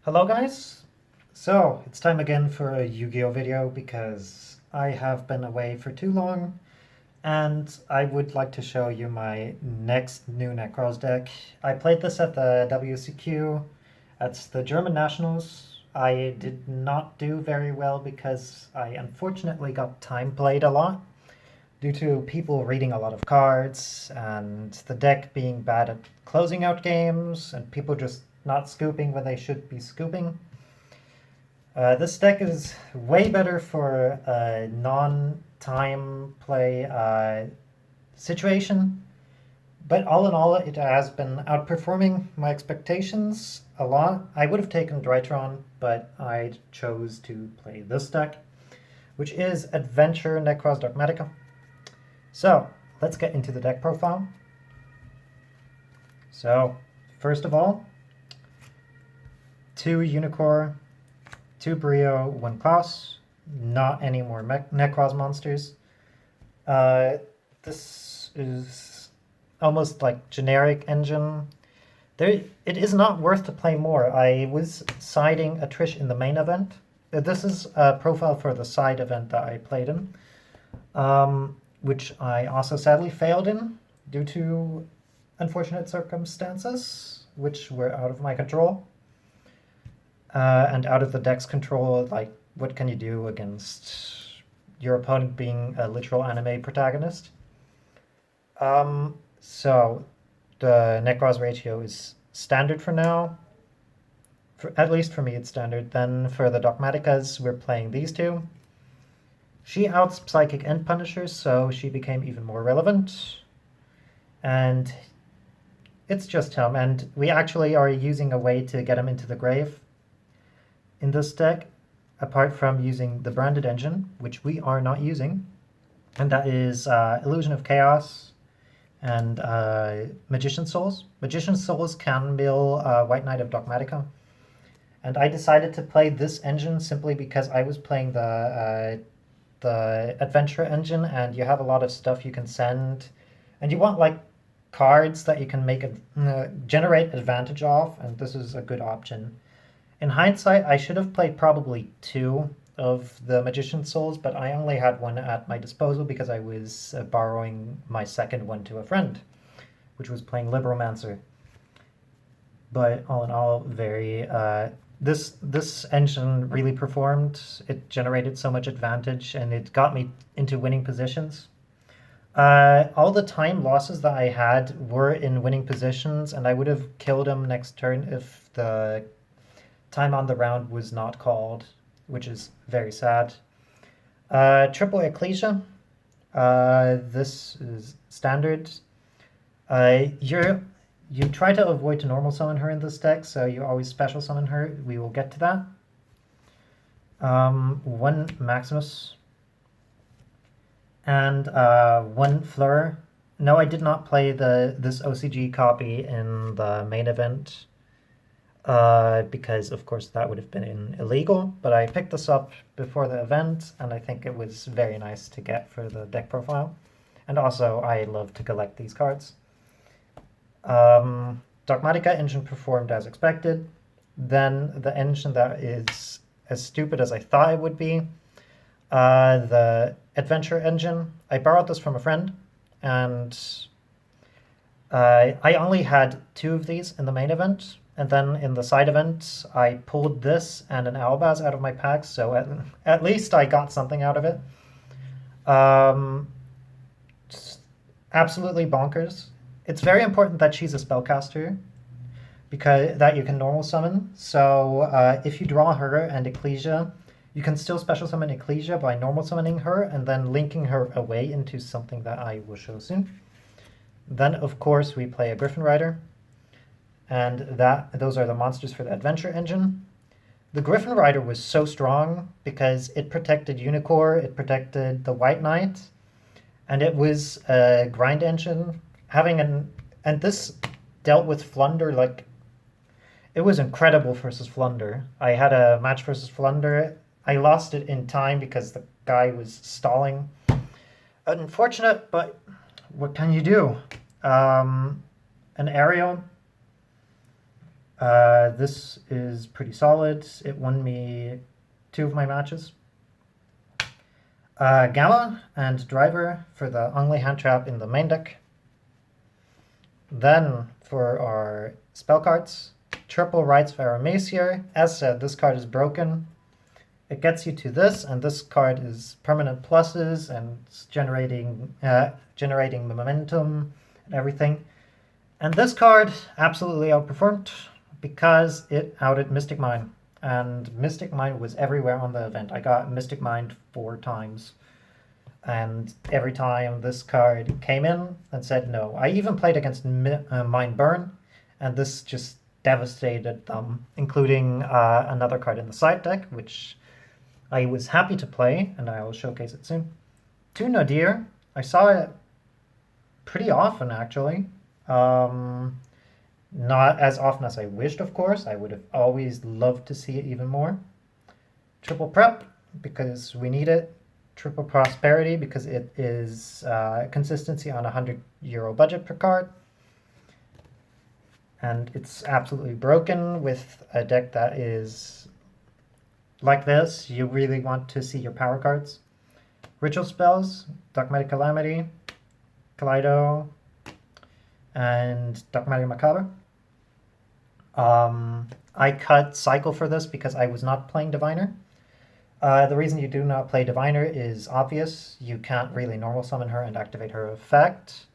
Hello guys! So, it's time again for a Yu-Gi-Oh video because I have been away for too long and I would like to show you my next new Nekroz deck. I played this at the WCQ, at the German Nationals. I did not do very well because I unfortunately got time played a lot due to people reading a lot of cards and the deck being bad at closing out games and people just not scooping when they should be scooping. This deck is way better for a non-time play situation, but all in all, it has been outperforming my expectations a lot. I would have taken Drytron, but I chose to play this deck, which is Adventure Nekroz Dogmatika. So, let's get into the deck profile. So, first of all, 2 Unicorn, 2 Brio, 1 Klaus. Not any more Nekroz monsters. This is almost like generic engine. It is not worth to play more. I was siding a Trish in the main event. This is a profile for the side event that I played in, which I also sadly failed in due to unfortunate circumstances, which were out of my control. And out of the deck's control, like, what can you do against your opponent being a literal anime protagonist? So the Nekroz ratio is standard for now. At least for me, it's standard. Then for the Dogmatikas, we're playing these two. She outs Psychic and Punisher, so she became even more relevant. And it's just him, and we actually are using a way to get him into the grave in this deck, apart from using the branded engine, which we are not using, and that is Illusion of Chaos and Magician's Souls. Magician's Souls can mill White Knight of Dogmatika, and I decided to play this engine simply because I was playing the Adventure engine, and you have a lot of stuff you can send, and you want like cards that you can make generate advantage off, and this is a good option. In hindsight, I should have played probably 2 of the Magician's Souls, but I only had 1 at my disposal because I was borrowing my second one to a friend, which was playing Libromancer. But all in all, this engine really performed. It generated so much advantage, and it got me into winning positions. All the time losses that I had were in winning positions, and I would have killed him next turn if the time on the round was not called, which is very sad. Triple Ecclesia. This is standard. You try to avoid to normal summon her in this deck, so you always special summon her. We will get to that. 1 Maximus. And 1 Fleur. No, I did not play this OCG copy in the main event. Because of course that would have been illegal, but I picked this up before the event, and I think it was very nice to get for the deck profile. And also, I love to collect these cards. Dogmatika engine performed as expected. Then the engine that is as stupid as I thought it would be, the Adventure engine. I borrowed this from a friend, and I only had 2 of these in the main event. And then in the side event, I pulled this and an Albaz out of my pack, so at least I got something out of it. Absolutely bonkers. It's very important that she's a spellcaster, because that you can normal summon. So if you draw her and Ecclesia, you can still special summon Ecclesia by normal summoning her and then linking her away into something that I will show soon. Then, of course, we play a Griffin Rider. And those are the monsters for the Adventure engine. The Griffin Rider was so strong because it protected Unicorn, it protected the White Knight, and it was a grind engine. And this dealt with Flunder like it was incredible versus Flunder. I had a match versus Flunder. I lost it in time because the guy was stalling. Unfortunate, but what can you do? An Aerial. This is pretty solid. It won me 2 of my matches. Gamma and Driver for the Ongli hand trap in the main deck. Then for our spell cards, triple Rites of Aramesir. As said, this card is broken. It gets you to this, and this card is permanent pluses and generating momentum and everything. And this card absolutely outperformed because it outed Mystic Mine. And Mystic Mine was everywhere on the event. I got Mystic Mine 4 times. And every time this card came in and said no. I even played against Mine Burn, and this just devastated them, including another card in the side deck, which I was happy to play, and I will showcase it soon. 2 Nadir. I saw it pretty often, actually. Not as often as I wished, of course. I would have always loved to see it even more. Triple Prep, because we need it. Triple Prosperity, because it is consistency on a €100 budget per card. And it's absolutely broken with a deck that is like this. You really want to see your power cards. Ritual Spells, Dogmatic Calamity, Kaleido, and Dogmatic Macabre. I cut Cycle for this because I was not playing Diviner. The reason you do not play Diviner is obvious. You can't really normal summon her and activate her effect.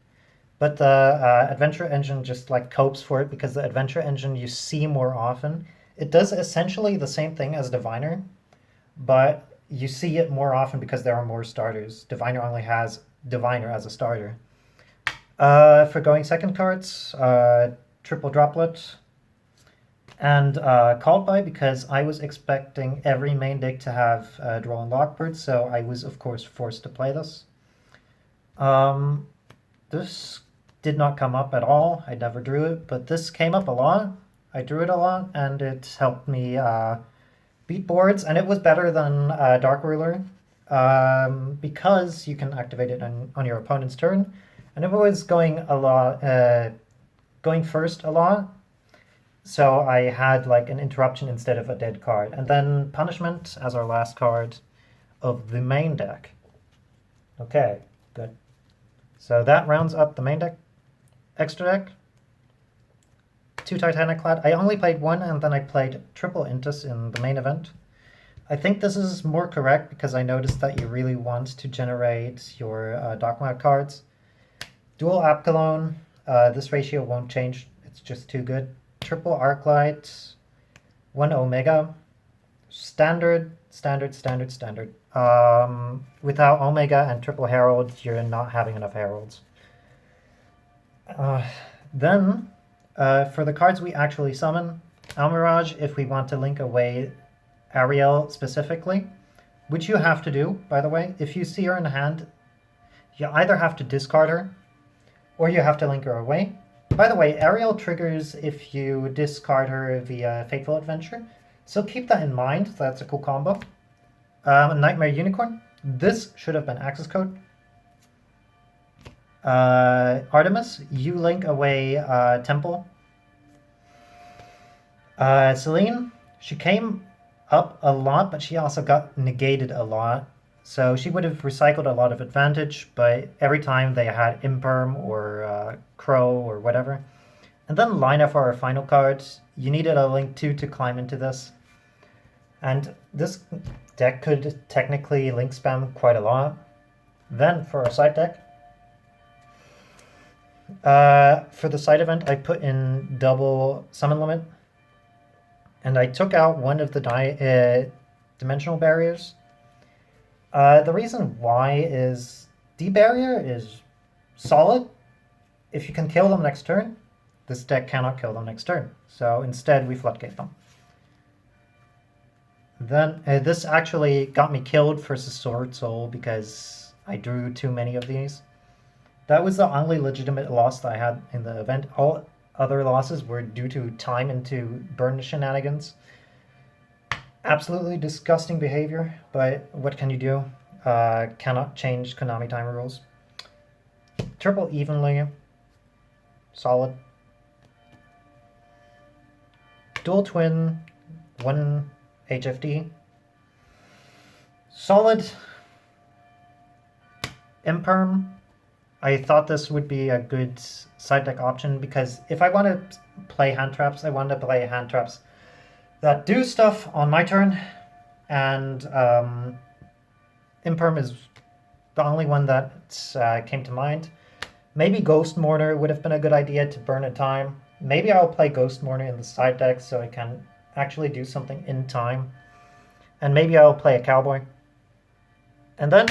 But the Adventure Engine just like copes for it because the Adventure Engine you see more often. It does essentially the same thing as Diviner, but you see it more often because there are more starters. Diviner only has Diviner as a starter. For going second cards, Triple Droplet, and Called By because I was expecting every main deck to have Droll and Lockbird, so I was of course forced to play this. This did not come up at all. I never drew it, but this came up a lot. I drew it a lot, and it helped me beat boards, and it was better than Dark Ruler because you can activate it on your opponent's turn, and it was going a lot, going first a lot. So I had like an interruption instead of a dead card. And then Punishment as our last card of the main deck. Okay, good. So that rounds up the main deck. Extra deck. 2 Titanic Clad. I only played 1 and then I played triple Intus in the main event. I think this is more correct because I noticed that you really want to generate your Dogma cards. Dual Apkalone. This ratio won't change. It's just too good. Triple Arclight, 1 Omega, standard. Without Omega and Triple Herald, you're not having enough Heralds. Then, for the cards we actually summon, Almirage, if we want to link away Ariel specifically, which you have to do, by the way. If you see her in hand, you either have to discard her, or you have to link her away. By the way, Ariel triggers if you discard her via Fateful Adventure, so keep that in mind. That's a cool combo. Nightmare Unicorn. This should have been access code. Artemis, you link away Temple. Celine, she came up a lot, but she also got negated a lot. So she would have recycled a lot of advantage, but every time they had Imperm or Crow or whatever. And then Lina for our final card. You needed a link 2 to climb into this. And this deck could technically link spam quite a lot. Then for our side deck, for the side event, I put in double summon limit. And I took out one of the dimensional barriers. The reason why is D-Barrier is solid. If you can kill them next turn, this deck cannot kill them next turn. So instead, we Floodgate them. Then this actually got me killed versus Sword Soul because I drew too many of these. That was the only legitimate loss that I had in the event. All other losses were due to time into burn shenanigans. Absolutely disgusting behavior, but what can you do? Cannot change Konami time rules. Triple Evenly. Solid. dual twin, 1 HFD. Solid. Imperm. I thought this would be a good side deck option because if I want to play hand traps, I want to play hand traps that do stuff on my turn, and Imperm is the only one that came to mind. Maybe Ghost Mourner would have been a good idea to burn a time. Maybe I'll play Ghost Mourner in the side deck so I can actually do something in time. And maybe I'll play a Cowboy. And then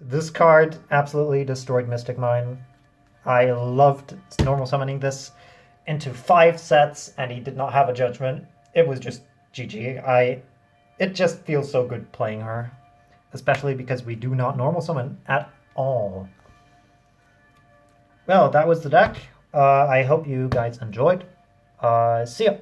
this card absolutely destroyed Mystic Mine. I loved normal summoning this into 5 sets, and he did not have a judgment. It was just GG. It just feels so good playing her, especially because we do not normal summon at all. Well, that was the deck. I hope you guys enjoyed. See ya.